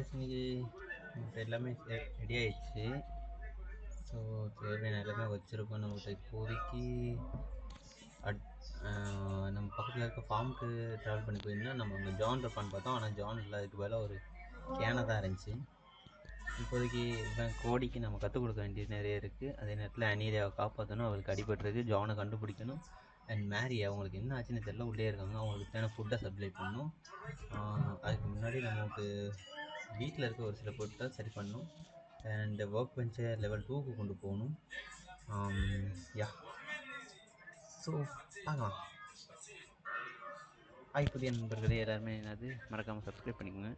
Guys இன்னைக்கு எல்லாமே ready ஆயிடுச்சு. ஸோ தேவையான எல்லாமே வச்சுருக்கோம். நம்மகிட்ட இப்போதைக்கு நம்ம பக்கத்தில் இருக்க ஃபார்முக்கு ட்ராவல் பண்ணி போயிருந்தோம். நம்ம அங்கே ஜான் இருப்பான்னு பார்த்தோம். ஆனால் ஜான் இல்லை, அதுக்கு பதிலாக ஒரு கேனை தான் இருந்துச்சு. இப்போதைக்கு கோடிக்கு நம்ம கற்றுக் கொடுக்க வேண்டியது நிறைய இருக்குது. அதே நேரத்தில் அனீரியாவை காப்பாற்றணும், அவளுக்கு அடிபட்டுருக்கு, ஜானை கண்டுபிடிக்கணும். அண்ட் மேரி அவங்களுக்கு என்ன ஆச்சுன்னு தெரியல, உள்ளே இருக்காங்க. அவங்களுக்கு தேவையான ஃபுட்டை சப்ளை பண்ணணும். அதுக்கு முன்னாடி நமக்கு வீட்டில் இருக்க ஒரு சில பொருட்கள் சரி பண்ணணும். அண்ட் ஒர்க் பெஞ்சை லெவல் 2க்கு கொண்டு போகணும். யா ஸோ பார்க்கலாம். புதிய நண்பர்களே எல்லாருமே என்னது மறக்காமல் சப்ஸ்கிரைப் பண்ணிக்கோங்க.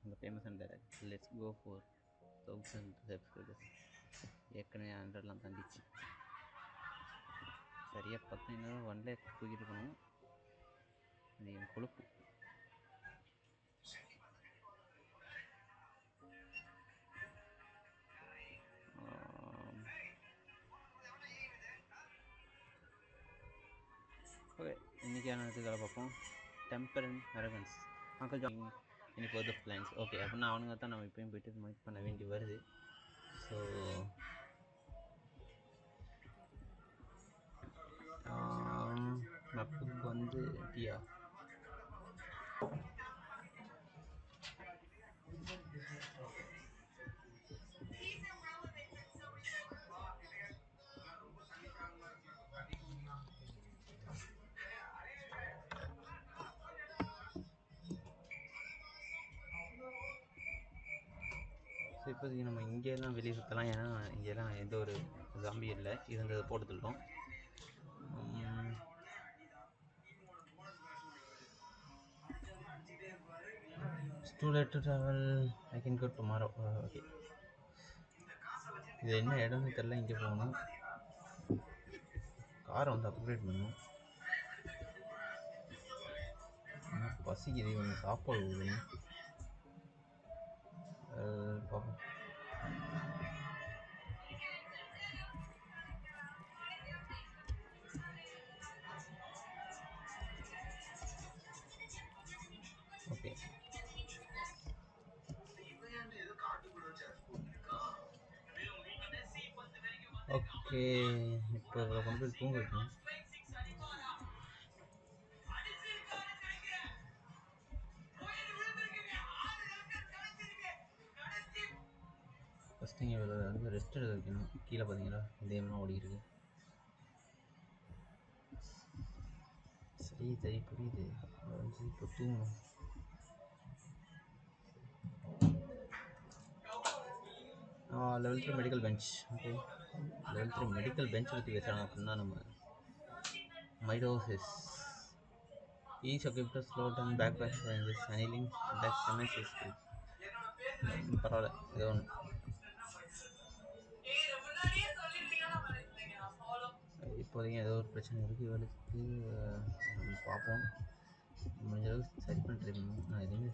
இந்த ஃபேமஸான dialogue, let's go for 1000 subscribers. ஏற்கனவே 100லாம் தாண்டிச்சு. சரியாக பார்த்தீங்கன்னா 1 லேக் தூக்கிட்டு இருக்கணும். அது என் கொழுப்பு. ஓகே, இன்றைக்கான இதுக்காக பார்ப்போம். Temper and arrogance. Uncle join இனி ஃபர்தர் பிளான்ஸ். ஓகே, அப்படின்னா அவனுங்க தான் நம்ம இப்போயும் போய்ட்டு மீட் பண்ண வேண்டி வருது. ஸோ மேப்புக்கு வந்து டியா ஸோ இப்போதைக்கு நம்ம இங்கேலாம் வெளியே சுற்றலாம். ஏன்னா இங்கேலாம் எந்த ஒரு ஜாம்பி இல்லை, இருந்ததை போட்டுத்துட்டோம். It's too late to travel. I can go tomorrow. Okay. இது என்ன இடம்னு தெரியல. இங்கே போகணும். காரை வந்து அப்கிரேட் பண்ணணும். பசிக்குது, கொஞ்சம் சாப்பாடு கொடுக்கணும். பார்ப்போம். Okay, okay. இப்போ இதில் கொண்டு போய் தூங்க வைக்கணும். ஃபஸ்ட்டு இங்கே வந்து ரெஸ்ட் எடுக்க வைக்கணும். கீழே பார்த்தீங்களா இதேமெல்லாம் ஓடிக்கிருக்கு. சரி சரி புரியுது. வந்து இப்போ தூங்கணும். Level 3 medical bench. Okay, level 3 medical bench பற்றி பேசுகிறாங்க அப்படின்னா நம்ம மைடோசிஸ் each equipped to slow down backpack changes annealing attack damage is good. பரவாயில்ல, ஏதோ ஒன்று. இப்போதைக்கு ஏதோ ஒரு பிரச்சனை இருக்குது இவளுக்கு. நம்ம பார்ப்போம், முடிஞ்ச அளவுக்கு சரி பண்ண ட்ரை பண்ணுவோம். நான் எதுவுமே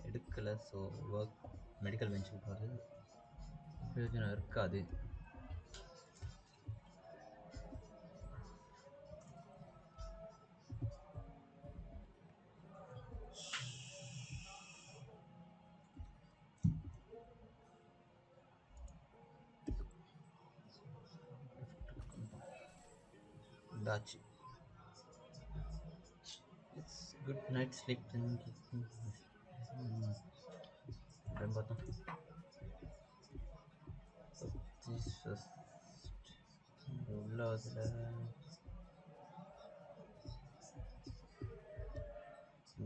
எடுக்கலை. ஸோ ஒர்க் மெடிக்கல் பெஞ்சுக்கு போகிறது பிரயோஜனம் இருக்காது. தாச்சு இட்ஸ் குட் நைட் ஸ்லீப். பார்த்தோம் உள்ள அதில்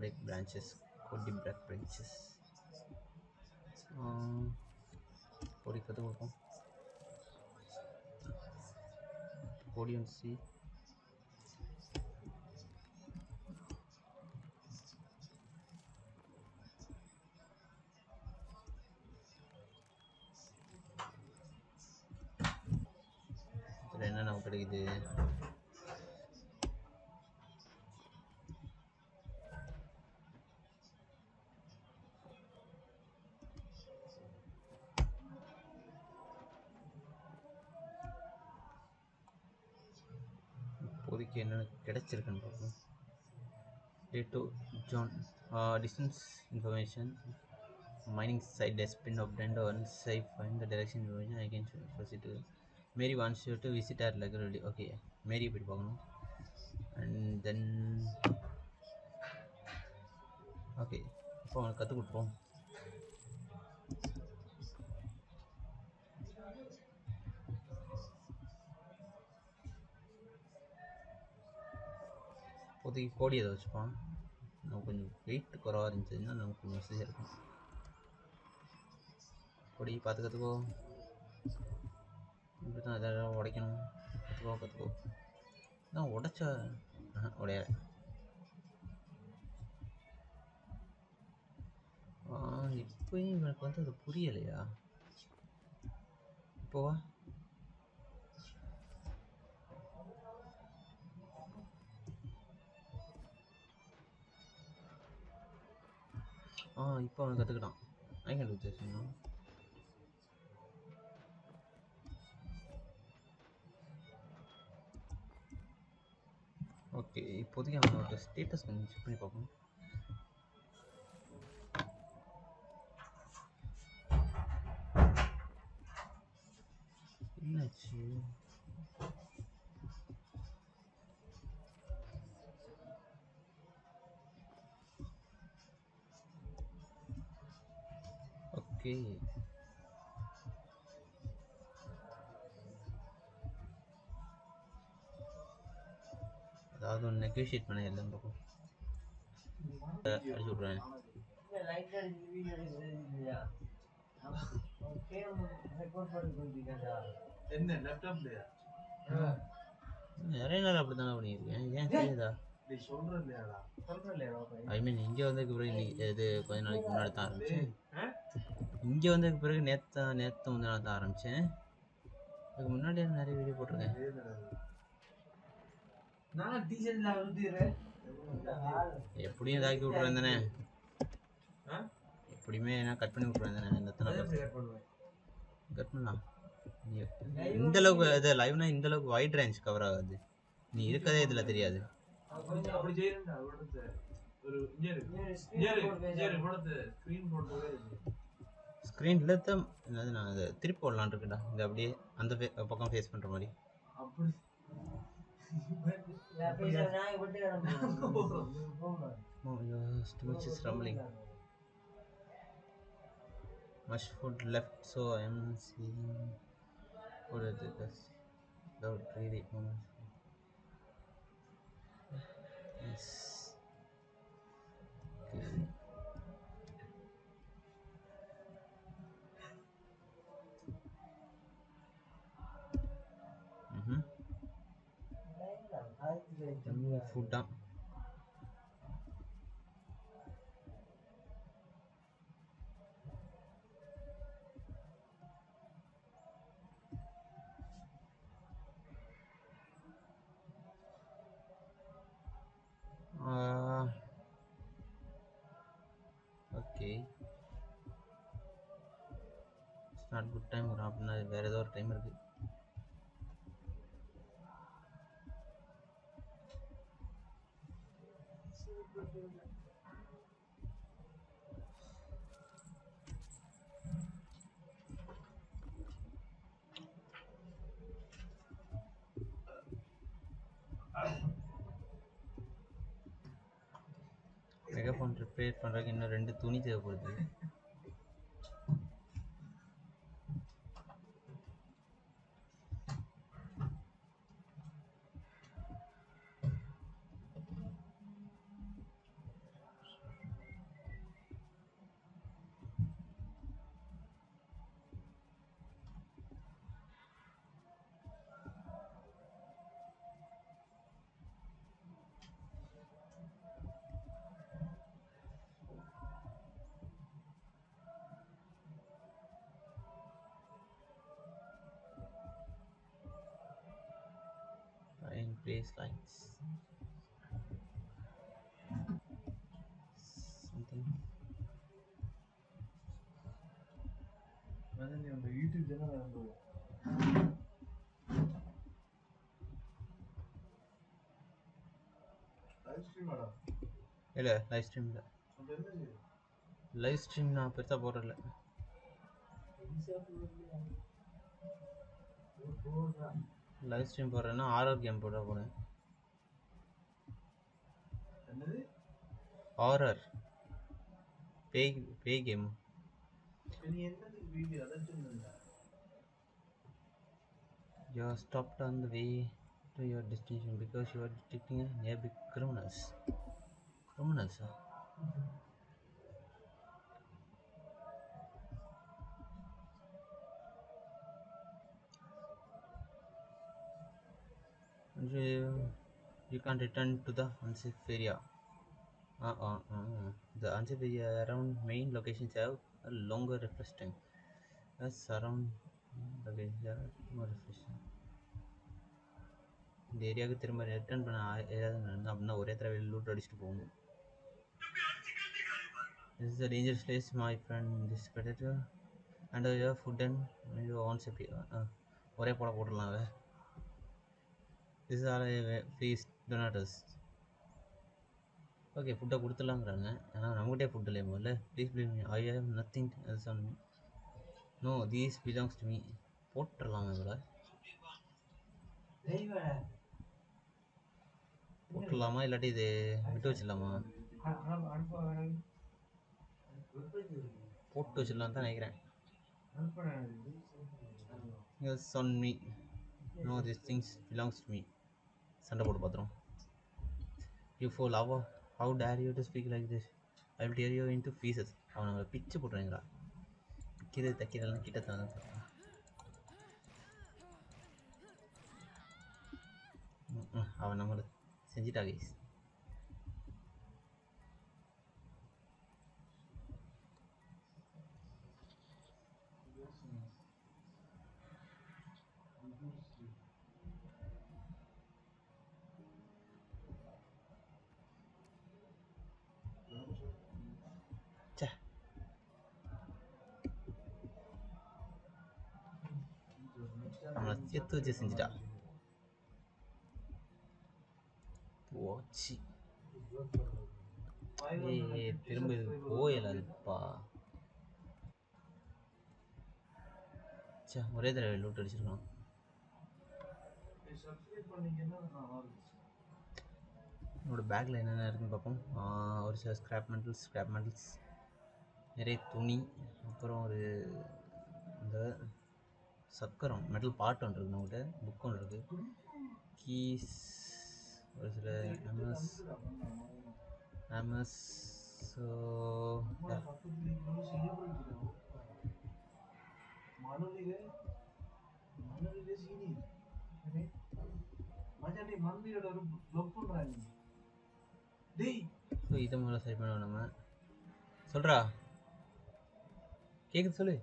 பிரேக் பிரான்ச்சஸ், கொடி பிரேக் பிரான்ச்சஸ். கொடி கற்றுக் கொடுப்போம். கொடி வந்து சி இதில் என்ன நமக்கு கிடைக்குது? இப்போதைக்கு என்னென்ன கிடைச்சிருக்குன்னு பார்ப்போம். Day 2, John. Distance information. Mining site has been obtained. Once I find the direction information, I can proceed to. Mary wants you to visit her regularly. Okay, Mary இப்படி போகணும். And then okay, இப்போ அவனுக்கு கற்றுக் கொடுப்போம். இப்போதைக்கு கோடி அதை வச்சுப்பான். நம்ம கொஞ்சம் வெயிட் குறவாக இருந்துச்சுன்னா நமக்கு கொஞ்சம் வசதியாக இருக்கும். கொடி பார்த்து கற்றுக்கோ. இப்படி தான் எதாவது உடைக்கணும். கற்றுக்கோ. நான் உடைச்சா உடைய இப்போயும் எனக்கு வந்து அது புரியலையா? இப்போவா? இப்போ அவன் கற்றுக்கிட்டான். I can do this, you know. Okay, இப்போதைக்கு அவனோட ஸ்டேட்டஸ் கொஞ்சம் செக் பண்ணி பார்ப்போம். என்னாச்சு? ஓகே, அதாவது ஒன்று நெகோஷியேட் பண்ண எல்லாம் பக்கம் அடிச்சு விட்ருவேன். நிறைய நாள் அப்படி தானே பண்ணியிருக்கேன். ஏன் தெரியுதா? ஐ மீன் இங்கே வந்ததுக்கு பிறகு இன்னைக்கு இது கொஞ்ச நாளைக்கு முன்னாடி தான் ஆரம்பித்தேன். இங்கே வந்ததுக்கு பிறகு நேற்று முந்தின நாள் தான் ஆரம்பித்தேன். அதுக்கு முன்னாடி நிறைய வீடியோ போட்டிருக்கேன். எப்படியும் இதாக்கி விட்ருவேன் தானே. எப்படியுமே நான் கட் பண்ணி விட்ருவேன் தானே. கட் பண்ணலாம். இந்த அளவுக்கு இது லைவ்னா இந்த அளவுக்கு வைட் ரேஞ்ச் கவர் ஆகாது. நீ இருக்கதே இதில் தெரியாது. ஸ்க்ரீனில் தான் என்னது, நான் அதை திருப்பி போடலான் இருக்கேன்டா. இது அப்படியே அந்த பக்கம் ஃபேஸ் பண்ணுற மாதிரி. Stomach is rumbling. Much food left, so I am seeing food at this without really moments. Yes. Okay. Food down. Okay. It's not good time. அப்படின்னா வேற ஏதோ ஒரு டைம் இருக்கு. மெகாஃபோன் ரிப்பேர் பண்ணுறதுக்கு இன்னும் 2 துணி தேவைப்படுது. In place lights something. Madam, you on the YouTube channel and live stream madam. இல்லை லைவ் ஸ்ட்ரீம் நான் பெருசாக போடுறதில்ல. லைவ் ஸ்ட்ரீம் போடுறேன்னா ஹாரர் கேம் போட போகிறேன். ஹாரர் பேய் game. You are stopped on the way to your destination because you are detecting nearby criminals. Criminals? You can't return to the unsafe area. The unsafe area around main locations have a longer refresh time. As around locations have more refresh time. இந்த ஏரியாவுக்கு திரும்ப return பண்ண ஏதாவது நடந்தா அப்படின்னா ஒரே தடவை loot அடிச்சுட்டு போகணும். This is a dangerous place, my friend. This predator and your food and your own safety. ஒரே போல போட்டுடலாம். This is all a feast donators. Okay ஃபுட்டை கொடுத்துடலாங்கிறாங்க. ஆனால் நம்மகிட்டே ஃபுட் இல்லையே முதல்ல. Please believe me, I have nothing else on me. No, these belongs to me. போட்டுடலாங்க இதில். போட்டுடலாமா இல்லாட்டி இது விட்டு வச்சிடலாமா? போட்டு வச்சிடலாம் தான் நினைக்கிறேன். Else on me. No, these things belongs to me. சண்டை போட்டு பார்த்துரும். You fool love. How dare you to speak like this? I will tear you into pieces. அவன் நம்மளை பிச்சு போட்டுறீங்களா? கீரை தக்கீரெல்லாம் கிட்ட தான் அவன் நம்மளை செஞ்சிட்டா கைஸ். நம்மளை சேர்த்து வச்சு செஞ்சுட்டா போச்சு. திரும்ப இது போயலாதுப்பா. ஒரே தடவை லூட் அடிச்சிருக்கோம். என்னோட பேக்கில் என்னென்ன இருக்குன்னு பார்ப்போம். ஒரு சில ஸ்க்ராப் மெட்டல்ஸ், நிறைய துணி, அப்புறம் ஒரு இந்த சக்கரம் மெட்டல் பார்ட் ஒன்று இருக்குது நம்மகிட்ட, புக் ஒன்று இருக்குது, கீஸ், ஒரு சில எம்எஸ். ஸோ இதை முதல்ல சரி பண்ணுவோம். நம்ம சொல்கிறா கேட்குது சொல்லு.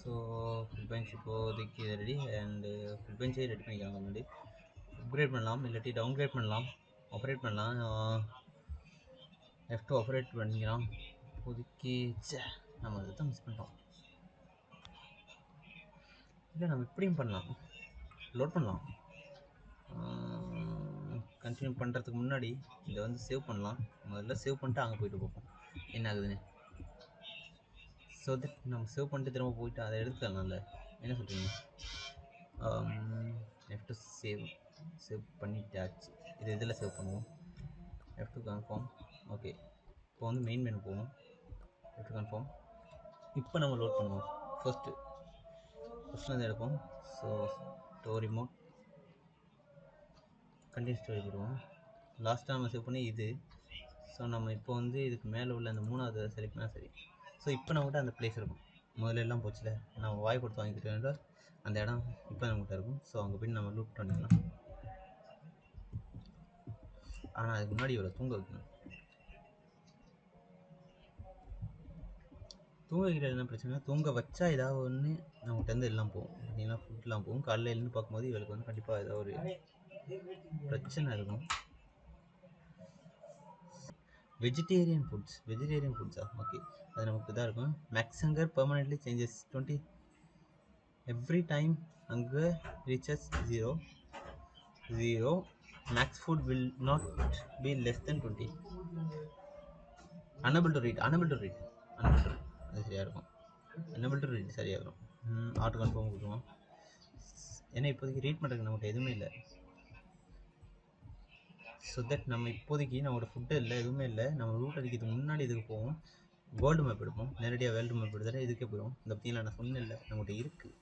ஸோ ஃபுல் பெஞ்ச் இப்போதைக்கு ரெடி. அண்டு ஃபுல் பெஞ்சே ரெடி பண்ணிக்கிறாங்க. முன்னாடி அப்கிரேட் பண்ணலாம், இல்லாட்டி டவுன்கிரேட் பண்ணலாம், ஆப்ரேட் பண்ணலாம். F2 ஆப்ரேட் பண்ணிக்கலாம். இப்போதைக்கு நம்ம அதை தான் மிஸ் பண்ணிட்டோம். இல்லை நம்ம இப்படியும் பண்ணலாம், லோட் பண்ணலாம். கண்டினியூ பண்ணுறதுக்கு முன்னாடி இதை வந்து சேவ் பண்ணலாம். முதல்ல சேவ் பண்ணிட்டு அங்கே போய்ட்டு பார்ப்போம் என்ன ஆகுதுன்னு. ஸோ தட் நம்ம சேவ் பண்ணிட்டு திரும்ப போயிட்டு அதை எடுத்துக்கலாம்ல. என்ன சொல்கிறீங்க? F2 save பண்ணிட்டாச்சு. இது இதில் சேவ் பண்ணுவோம். F2 confirm. ஓகே, இப்போ வந்து மெயின் மெனு போவோம். F2 confirm. இப்போ நம்ம லோட் பண்ணுவோம். ஃபஸ்ட்டு வந்து எடுப்போம். So story mode, continue story போடுவோம். லாஸ்ட்டாக நம்ம சேவ் பண்ணி இது. ஸோ நம்ம இப்போ வந்து இதுக்கு மேலே உள்ள அந்த 3வது செலக்ட் பண்ணால் சரி. ஸோ இப்போ நம்மகிட்ட அந்த பிளேஸ் இருக்கும். முதல்ல எல்லாம் போச்சுல, நம்ம வாய் கொடுத்து வாங்கிக்கிட்டு அந்த இடம் இப்போ நம்மகிட்ட இருக்கும். ஸோ அங்கே போய் நம்ம லூட் பண்ணிக்கலாம். ஆனால் அதுக்கு முன்னாடி இவ்வளோ தூங்க வைக்கணும். தூங்க வைக்கிற என்ன பிரச்சனை, தூங்க வச்சா ஏதாவது ஒன்று நம்மகிட்ட எல்லாம் போகும். பார்த்தீங்கன்னா ஃபுட்லாம் போகும். காலையில் எழுந்து பார்க்கும்போது இவளுக்கு வந்து கண்டிப்பாக ஏதாவது ஒரு பிரச்சனை இருக்கும். வெஜிடேரியன் ஃபுட்ஸா? ஓகே, அது நமக்கு இதாக இருக்கும். Max hunger permanently changes 20 every time hunger reaches 0. 0. Max food will not be less than 20. Unable to read. Unable to read. Unable to read. அது சரியா இருக்கும். Unable to read சரியா வரும். ஆட்டோ கன்ஃபார்ம் கொடுத்துருவோம். ஏன்னா இப்போதைக்கு ரீட் பண்ணுறதுக்கு நம்மகிட்ட எதுவுமே இல்லை. ஸோ தட் நம்ம இப்போதைக்கு நம்மளோட ஃபுட்டு இல்லை, எதுவுமே இல்லை. நம்ம ரூட் அடிக்கிறதுக்கு முன்னாடி இதுக்கு போவோம். வேர்ல்டு மேப் எடுப்போம். நேரடியாக வேர்ல்டு மேப் எடுத்தாலே இதுக்கே போயிடும். இந்த பற்றியில் நான் சொன்னேன் இல்லை, நம்மகிட்ட இருக்குது.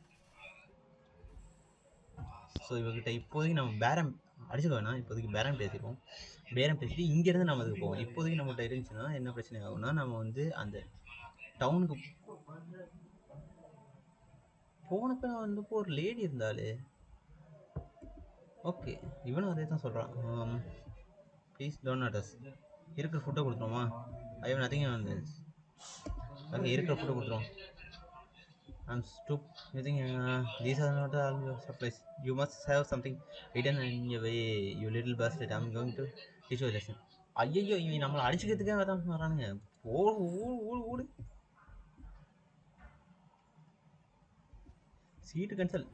ஸோ இவர்கிட்ட இப்போதைக்கு நம்ம பேரம் அடிச்சுக்க வேணாம். இப்போதைக்கு பேரம் பேசிடுவோம். பேரம் பேசிட்டு இங்கேருந்து நம்ம அதுக்கு போவோம். இப்போதைக்கு நம்மகிட்ட இருந்துச்சுன்னா என்ன பிரச்சனை ஆகும்னா, நம்ம வந்து அந்த டவுனுக்கு போனப்ப வந்து ஒரு லேடி இருந்தாலே. ஓகே, இவனும் அதே தான் சொல்கிறான். ப்ளீஸ் டோன்ட் நாட் இருக்கிற ஃபுட்டை கொடுத்துருவோமா? I have nothing on this. Okay, இருக்கிற ஃபுட்டை கொடுத்துருவோம். I'm stupid. You think these are not all your supplies? You must have something hidden in your way, you little bastard. I'm going to teach you a lesson. ஐயோ, இவன் நம்மளை அடிச்சுக்கிறதுக்கே வரானுங்க. ஓடு ஓடு ஓடு ஓடு. சீட்டு கேன்சல்.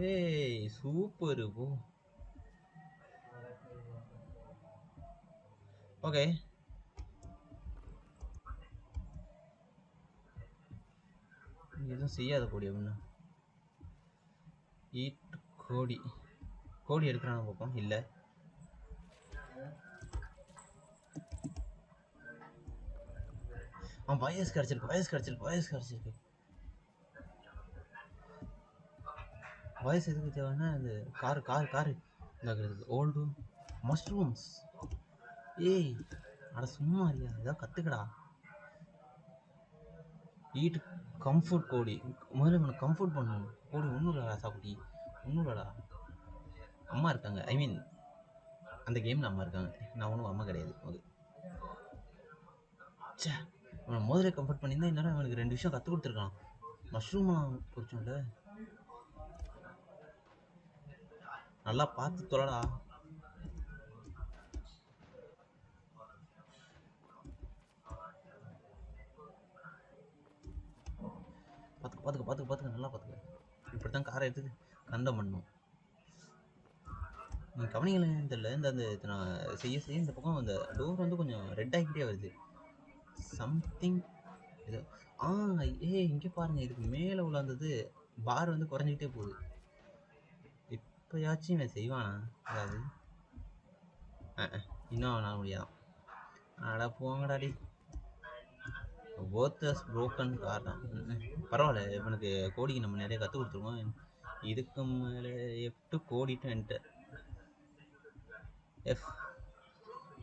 ஏய் சூப்பர் போ. ஓகே, எதுவும் செய்யாத கோடி அப்படின்னா ஈட் கோடி. கோடி எடுக்கிறான்னு பார்ப்போம். இல்லை, அவன் வயசு கிடச்சிருக்கு. வயசு எதுக்கு தேவைன்னா இந்த காரு இதாக்குறதுக்கு. Old mushrooms. ஏய் அட சும்மா இல்லையா, ஏதாவது கற்றுக்கடா. ஈட்டு கம்ஃபர்ட் கோடி. முதல்ல இவனை கம்ஃபர்ட் பண்ணணும். கோடி ஒன்றும் இல்லடா சாப்பிட்டி, ஒன்றும் இல்லடா. அம்மா இருக்காங்க. ஐ மீன் அந்த கேமில் அம்மா இருக்காங்க. நான் ஒன்றும் அம்மா கிடையாது. ஓகே, சே அவனை முதல்ல கம்ஃபர்ட் பண்ணியிருந்தா இந்நேரம் அவனுக்கு 2 விஷயம் கற்றுக் கொடுத்துருக்கான். மஷ்ரூம்லாம் பொறிச்சோம்ல, நல்லா பார்த்து தொலைடா. பார்த்துக்க நல்லா பார்த்துக்க. இப்படித்தான் காரை எடுத்து கண்டம் பண்ணும். நீங்கள் கவனிங்களேன்னு தெரியல. இந்த நான் செய்ய இந்த பக்கம் அந்த டோர் வந்து கொஞ்சம் ரெட் ஆகிக்கிட்டே வருது. சம்திங் இது. இங்கே பாருங்க, இதுக்கு மேலே உள்ளது பார் வந்து குறைஞ்சிக்கிட்டே போகுது. இப்போயாச்சும் இவன் செய்வானா? அதாவது இன்னும் அவனால் முடியாதான். அட போங்கடாடி. போத்தஸ் புரோக்கன் கார் தான். பரவாயில்ல, இவனுக்கு கோடிக்கு நம்ம நிறைய கற்றுக் கொடுத்துருவோம். இதுக்கு மேலே எஃப் கோடி to enter. F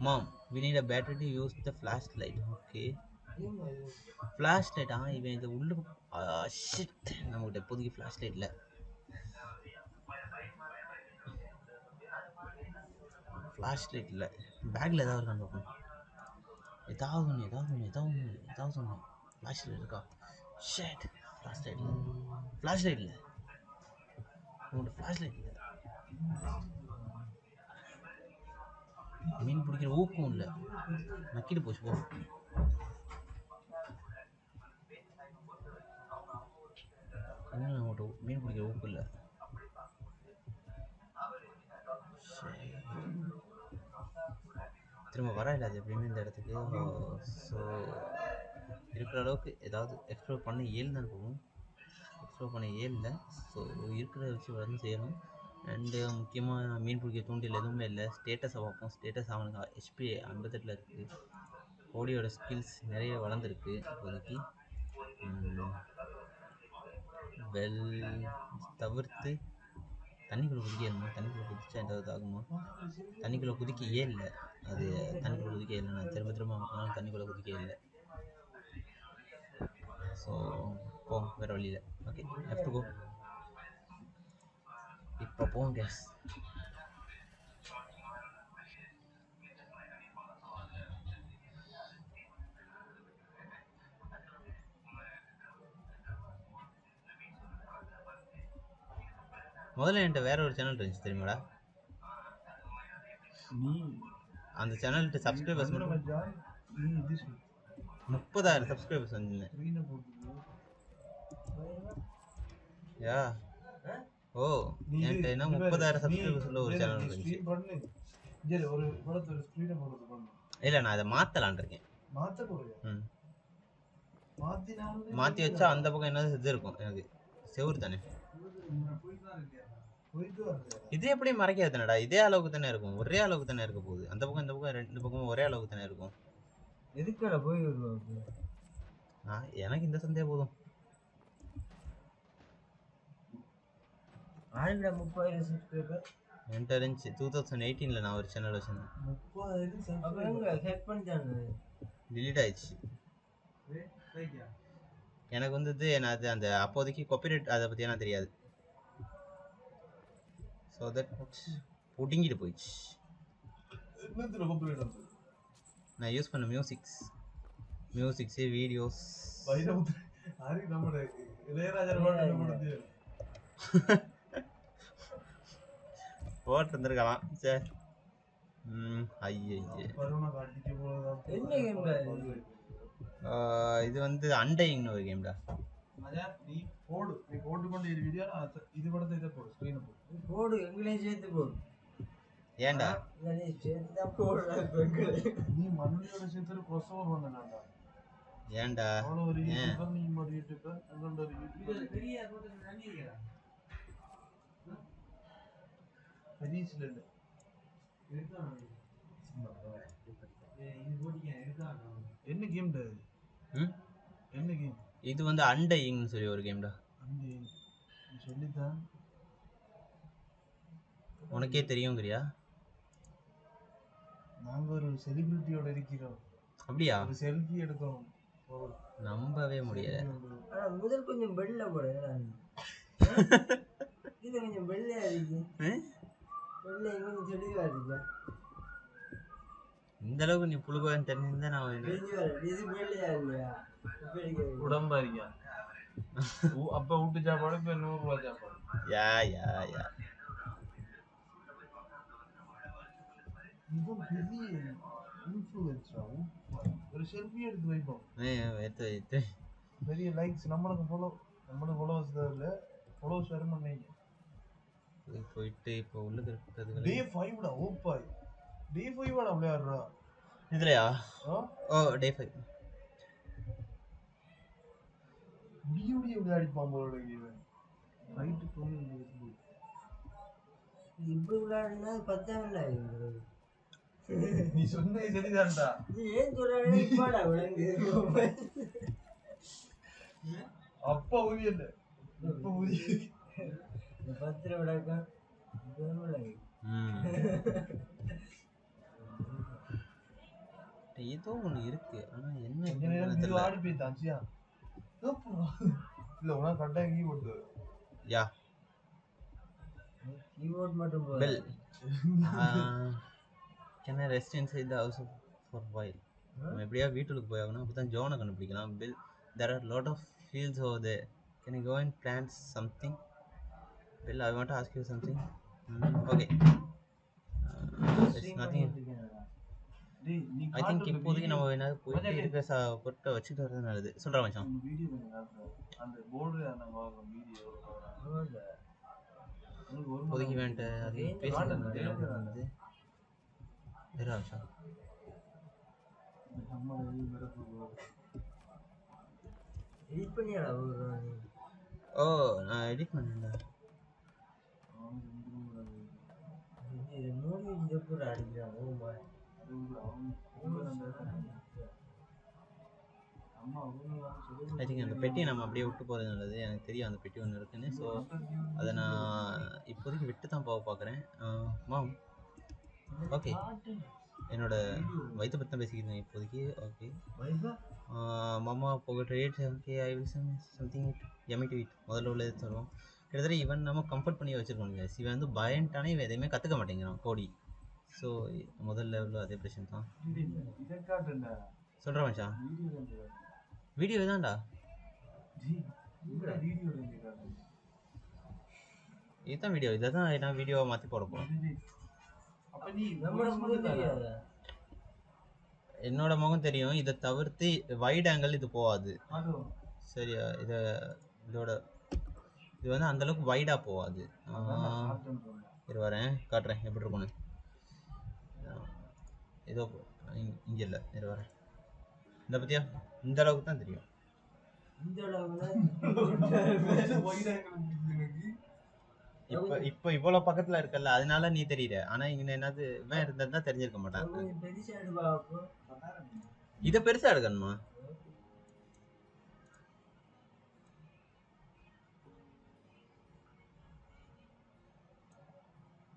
mom, we need a battery to use the flashlight. Okay, flashlight. இவன் இது உள்ள ஷிட். நம்மகிட்ட இப்போதைக்கு ஃப்ளாஷ் லைட் இல்லை. பேக்கில் ஏதாவது இருக்கான்னு பார்ப்போம். ஏதாவது ஒன்று ஃப்ளாஷ் லைட் இருக்கா? ஷிட், ஃப்ளாஷ் லைட் இல்லை. நம்மகிட்ட ஃப்ளாஷ் லைட் இல்லை. மீன் பிடிக்கிற ஊக்கம் இல்லை. நக்கிட்டு போச்சு போ. இன்னும் நம்மகிட்ட மீன் பிடிக்கிற ஊக்கம் இல்லை. திரும்ப வர இல்லை அது எப்படியுமே இந்த இடத்துக்கு. ஸோ இருக்கிற அளவுக்கு ஏதாவது எக்ஸ்ப்ளோர் பண்ண ஏழுதான் போகும். எக்ஸ்ப்ளோர் பண்ண ஏழில். ஸோ இருக்கிற விஷயம் வந்து செய்யணும். அண்டு முக்கியமாக மீன் பிடிக்கிற தூண்டில் எதுவுமே இல்லை. ஸ்டேட்டஸை பார்ப்போம். ஸ்டேட்டஸ் அவனுக்கு ஹெச்பி 58 இருக்குது. கோடியோட ஸ்கில்ஸ் நிறைய வளர்ந்துருக்கு இப்போதைக்கு. வெல் தவிர்த்து தண்ணிக்குள்ளே குதிக்கணுமா? தண்ணிக்குள்ளே குதிச்சா ஏதாவது ஆகுமா? தண்ணிக்குள்ளே குதிக்க இல்லை. அது தண்ணிக்குள்ளே குதிக்க இல்லை. நான் திரும்ப அவனுக்கு தண்ணிக்குள்ளே குதிக்க இல்லை. ஸோ வேறு வழியில். ஓகே, லெஃப்ட் கோ. இப்போ போவோம் கேஸ். முதல்ல என்கிட்ட வேற ஒரு சேனல் இருந்துச்சு தெரியுமாடா? அந்த சேனல்கிட்ட சப்ஸ்கிரைபர்ஸ் மட்டும் 30,000 சப்ஸ்கிரைபர்ஸ் வந்து யா ஓ என்கிட்ட என்ன 30,000 சப்ஸ்கிரைபர்ஸ் உள்ள ஒரு சேனல் இருந்துச்சு. இல்லை நான் அதை மாற்றலான் இருக்கேன். மாற்றி வச்சா அந்த பக்கம் என்ன இது இருக்கும் எனக்கு செவுரு தானே. இது எப்படி மறைக்காது தானடா, இதே அளவுக்கு தானே இருக்கும், ஒரே அளவுக்கு தானே இருக்க போகுது. அந்த பக்கம் இந்த பக்கம் ரெண்டு பக்கமும் ஒரே அளவுக்கு தானே இருக்கும். எதுக்கடா போய் எனக்கு இந்த சந்தே போதும். 30,000 சப்ஸ்கிரைபர் என்கிட்ட இருந்துச்சு 2018ல. நான் ஒரு சேனல் வச்சிருந்தேன். 30,000 டிலீட் ஆயிடுச்சு. எனக்கு வந்து அது அந்த அப்போதைக்கு காப்பிரைட் அதை பற்றி எனக்கு தெரியாது. ஸோ தட் புடுங்கிட்டு போயிடுச்சு. நான் யூஸ் பண்ண மியூசிக்ஸு வீடியோஸ் போட்டு இருந்திருக்கலாம். சரி இது வந்து அண்டைங்னு ஒரு கேம்டா. ஏன்டா ஏன்டா என்ன கேம் இது வந்து அண்டைங்னு சொல்லி ஒரு கேம்டா. சொல்லித்தான் உனக்கே தெரியுங்கிறியா? நாங்க ஒரு செலிபிரிட்டியோட இருக்கிறோம். அப்படியா? ஒரு செல்ஃபி எடுக்கணும். நம்பவே முடியல. முதல் கொஞ்சம் வெள்ளை போட இது கொஞ்சம் வெள்ளையா இருக்கு. வெள்ளை கொஞ்சம் தெளிவா இருக்கு. இந்த அளவுக்கு நீ புழுகுவான்னு தெரிஞ்சிருந்தா நான் இது வெள்ளையா இல்லையா? உடம்பா இருக்கியா? அப்ப வீட்டு சாப்பாடு இப்ப 100 ரூபாய் சாப்பாடு. யா யா யா இது பெரிய இன்ஃப்ளூயன்ஸா. ஒரு செல்ஃபி எடுத்து வைப்போம். எடுத்து பெரிய லைக்ஸ் நம்மளுக்கு ஃபாலோவர்ஸ் இல்ல, ஃபாலோவர்ஸ் வர மாட்டேங்க. போயிட்டு இப்போ உள்ள இருக்கிறது டே 5 டா. ஓபாய் டே 5 வாடா விளையாடுறா இதுலயா? ஓ டே 5 முடிய விளையாடி பாம்போட கேம். ரைட் போய் இப்படி விளையாடுனா 10,000 நீ சொன்னே சரிதான்டா. நீ ஏன் சொல்றே இப்படா விளங்கு. அப்பா ஊரியல இப்ப ஊரிய 10 விடக்கா விளங்கு. ஏதோ ஒண்ணு இருக்கு, ஆனா என்ன ஆடி போயிட்டாச்சியா? இல்ல உனா கரெக்டா கீபோர்டு. யா கீபோர்ட் மட்டும் bell. Can I rest inside the house for a while? நம்ம எப்படியா வீட்டுக்கு போயாகணும். அப்போ தான் ஜோனை கண்டுபிடிக்கலாம். Bill, there are a lot of fields over there. Can you go and plant something? Bill, I want to ask you something. Okay. There's nothing. I think இப்போதைக்கு நம்ம என்ன போயிட்டு இருக்க பொருட்டை வச்சுட்டு வரது நல்லது. சொல்கிறேன் மச்சான். அந்த போர்டு நம்ம வீடியோ இப்போதைக்கு வேண்ட அது பேசிட்டு ஓ நான் எடிட் பண்ணேன்டா. ஐ திங்க் அந்த பெட்டியை நம்ம அப்படியே விட்டு போகிறது நல்லது. எனக்கு தெரியும் அந்த பெட்டி ஒன்று இருக்குன்னு. ஸோ அதை நான் இப்போதைக்கு விட்டு தான் போக பார்க்குறேன். மாம் ஓகே, என்னோட வயிற்று பற்றி தான் பேசிக்கிறேன் இப்போதைக்கு. ஓகே மாமா போக trade. Okay I will something எம்மி டு இட். முதல்ல உள்ளது சொல்லுவோம். கிட்டத்தட்ட இவன் நம்ம கம்ஃபர்ட் பண்ணி வச்சுருக்கோங்க. இவன் வந்து பயன்ட்டானே இவன் எதையுமே கற்றுக்க மாட்டேங்கிறான் கோடி. ஸோ முதல் லெவலில் அதே பிரச்சனை தான். சொல்கிறேன் மச்சான், வீடியோ தான்டா. இதுதான் வீடியோ. இதை தான் நான் வீடியோவை மாற்றி போட போகிறேன். என்னோட முகம் தெரியும். இதை தவிர்த்து வைட் ஆங்கிள் இது போகாது. சரியா? இதோட இது வந்து அந்த அளவுக்கு வைடா போகாது. இது வரேன் காட்டுறேன் எப்படி இருக்கும்னு. ஏதோ இங்க இல்ல, இது வரேன். இந்த பத்தியா இந்த அளவுக்கு தான் தெரியும். இப்ப இவ்வளவு பக்கத்துல இருக்கல்ல, அதனால நீ தெரியல. ஆனா இங்க என்னது இவன் இருந்தா தெரிஞ்சிருக்க மாட்டான். இத பெருசா எடுக்கணுமா?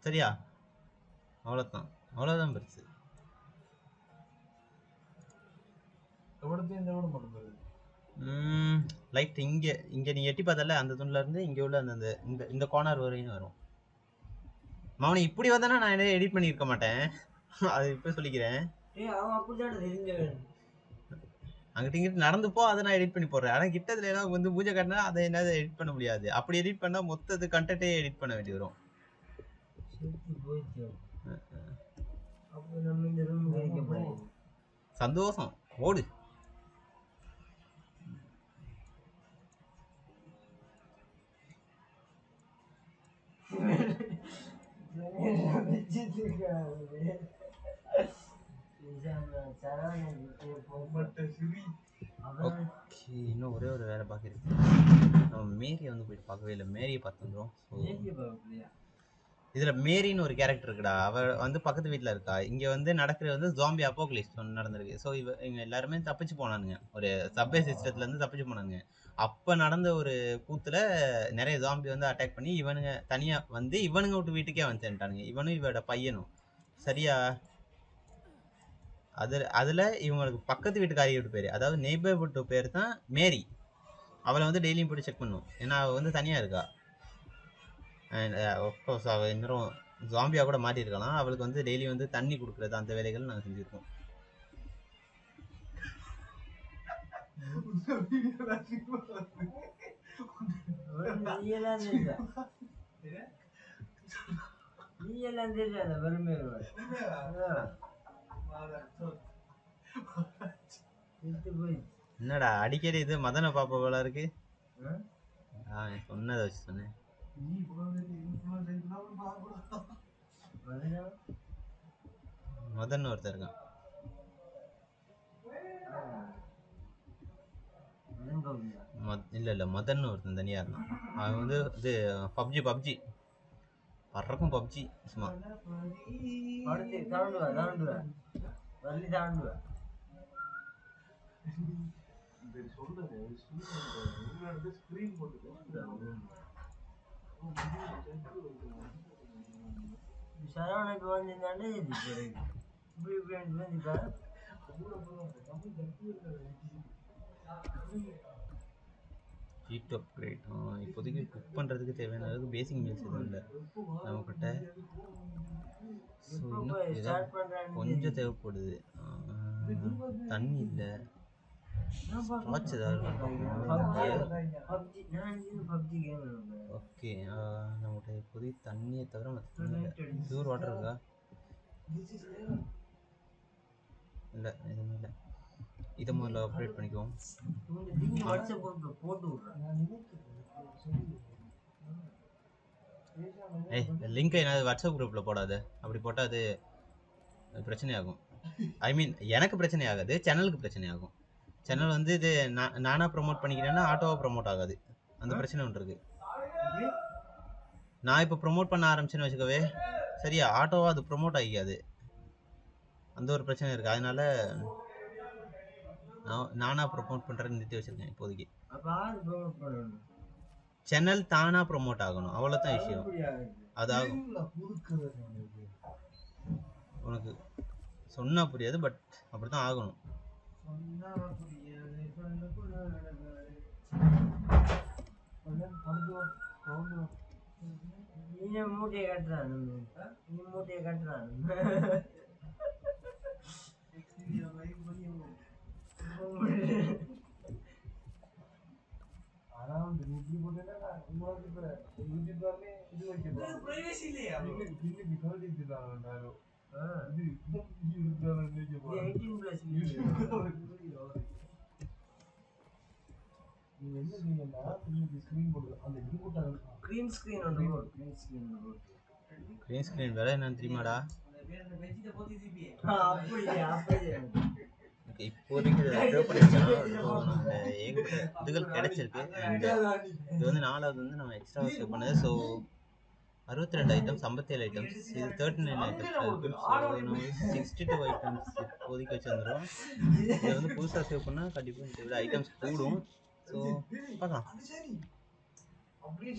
சரியா? அவ்வளவுதான் பெருசு. லைட் இங்க நீ எட்டி பார்த்தல, அந்த துண்டுல இருந்து இங்க உள்ள அந்த இந்த கார்னர் வரையும் வரும். மௌனி இப்படி வந்தானா நான் எடிட் பண்ணிருக்க மாட்டேன். அது இப்ப சொல்லிக்கிறேன். அங்கிட்ட இங்கிட்ட நடந்து போ, அதை நான் எடிட் பண்ணி போடுறேன். ஆனா கிட்டத்துல எல்லாம் வந்து பூஜை காட்டினா அதை என்னால எடிட் பண்ண முடியாது. அப்படி எடிட் பண்ணா மொத்தது கண்டென்ட்டே எடிட் பண்ண வேண்டி வரும். சந்தோஷம் ஓடு. இன்னும் ஒரே ஒரு வேலை பாக்கி இருக்கு. நம்ம மேரியை வந்து போயிட்டு பார்க்கவே இல்லை. மேரியை பார்த்துருந்தோம். இதுல மேரின்னு ஒரு கேரக்டர் இருக்குடா. அவ வந்து பக்கத்து வீட்டுல இருக்கா. இங்க வந்து நடக்கிறது வந்து ஜாம்பி அப்போகலிப்ஸ் நடந்திருக்கு. ஸோ இவங்க எல்லாருமே தப்பிச்சு போனானுங்க. ஒரு சப்வே சிஸ்டத்துல இருந்து தப்பிச்சு போனானுங்க. அப்ப நடந்த ஒரு கூத்துல நிறைய ஜாம்பி வந்து அட்டாக் பண்ணி இவனுங்க தனியா வந்து இவனுங்க விட்டு வீட்டுக்கே வந்து சேர்ந்துட்டானுங்க. இவனும் இவட பையனும். சரியா? அதுல இவங்களுக்கு பக்கத்து வீட்டுக்காரி வீட்டு பேரு, அதாவது நெய்பர் வீட்டு பேர் தான் மேரி. அவளை வந்து டெய்லியும் போட்டு செக் பண்ணும். ஏன்னா அவ வந்து தனியா இருக்கா. அண்ட் ஆஃப்கோர்ஸ் அவள் இன்னும் ஜாம்பியாக கூட மாட்டி இருக்கலாம். அவளுக்கு வந்து டெய்லி வந்து தண்ணி கொடுக்குறது அந்த வேலைகள் நாங்கள் செஞ்சுருக்கோம். என்னடா அடிக்கடி இது மதனை பாப்பா போல இருக்கு. சொன்னதை வச்சு சொன்னேன். மதன் ஒருத்தர் இருக்கான். இல்ல மதன் ஒருத்தன் தனியா இருந்தான். அவன் வந்து இது பப்ஜி பறக்கும். பப்ஜி சும்மா சரவணைக்கு வந்திருந்தாலே ஹீட் அப்கிரேட். இப்போதைக்கு குக் பண்ணுறதுக்கு தேவையான அளவுக்கு பேசிக் மீல்ஸ் எதுவும் இல்லை நம்மக்கிட்ட. ஸோ இன்னும் கொஞ்சம் தேவைப்படுது. தண்ணி இல்லை. வாட்ச் ஏதாவது ஓகே. நம்மகிட்ட இப்போதைக்கு தண்ணியை தவிர பியூர் வாட்டர் இருக்கா? இல்லை எதுவுமே இல்லை. இதை முதல்ல அப்டேட் பண்ணிக்குவோம். லிங்க் என்னது வாட்ஸ்அப் குரூப்பில் போடாது. அப்படி போட்டால் அது பிரச்சனையாகும். ஐ மீன் எனக்கு பிரச்சனை ஆகாது, சேனலுக்கு பிரச்சனை ஆகும். சேனல் வந்து இது நானாக ப்ரொமோட் பண்ணிக்கிறேன்னா ஆட்டோவாக ப்ரொமோட் ஆகாது. அந்த பிரச்சனை ஒன்று இருக்குது. நான் இப்போ ப்ரொமோட் பண்ண ஆரம்பிச்சேன்னு வச்சுக்கவே, சரியா, ஆட்டோவாக அது ப்ரொமோட் ஆகிக்காது. அந்த ஒரு பிரச்சனை இருக்குது. அதனால நானாக ப்ரொமோட் பண்ணுறேன்னு நிறுத்தி வச்சுருக்கேன் இப்போதைக்கு. சேனல் தானாக ப்ரொமோட் ஆகணும், அவ்வளோதான் விஷயம். அதாகும். உனக்கு சொன்னால் புரியாது, பட் அப்படி தான் ஆகணும். மூட்டையை கட்டுறான். மூட்டையை கட்டுறான். 18 plus green screen on the board. Green screen விலை என்னன்னு தெரியுமாடா? இப்போதைக்கு ஏகப்பட்ட இதுகள் கிடைச்சிருக்கு. அண்ட் இது வந்து 4வது வந்து நம்ம எக்ஸ்ட்ரா சேவ் பண்ணது. ஸோ 62 ஐட்டம்ஸ், 57 ஐட்டம்ஸ், இது 39 ஐட்டம்ஸ் இருக்கு. ஸோ நம்ம 62 ஐட்டம்ஸ் இப்போதைக்கு வச்சுருந்துடும். இதை வந்து புதுசாக சேவ் பண்ணால் கண்டிப்பாக இதை விட ஐட்டம்ஸ் கூடும். ஸோ பார்க்கலாம். எப்படி